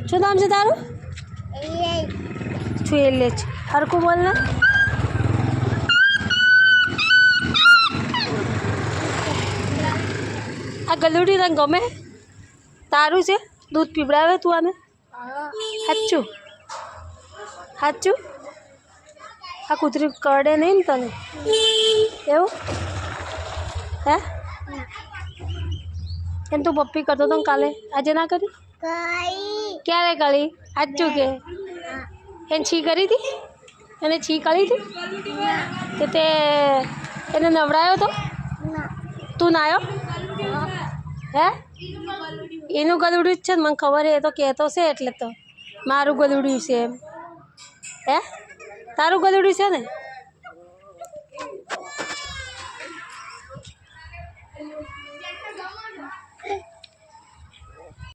શું નામ છે તારું? છેલ્લે જ હરકું બોલ ને. આ ગલુડી તને ગમે? તારું છે? દૂધ પીવડાવે તું આને? સાચું સાચું? આ કૂતરી કરડે નહીં ને તને? એવું હે? એમ તું પપ્પી કરતો હતો ને કાલે, આજે ના કરી? ક્યારે કરી? સાચું કે? એને છી કરી હતી? એને છી કરી હતી? તો તે એને નવડાયો તો? તું નાયો? હે? એનું ગલુડિયું જ છે ને, મને ખબર એ તો કહેતો છે એટલે તો મારું ગલુડિયું છે એમ. હે? તારું ગલુડિયું છે ને?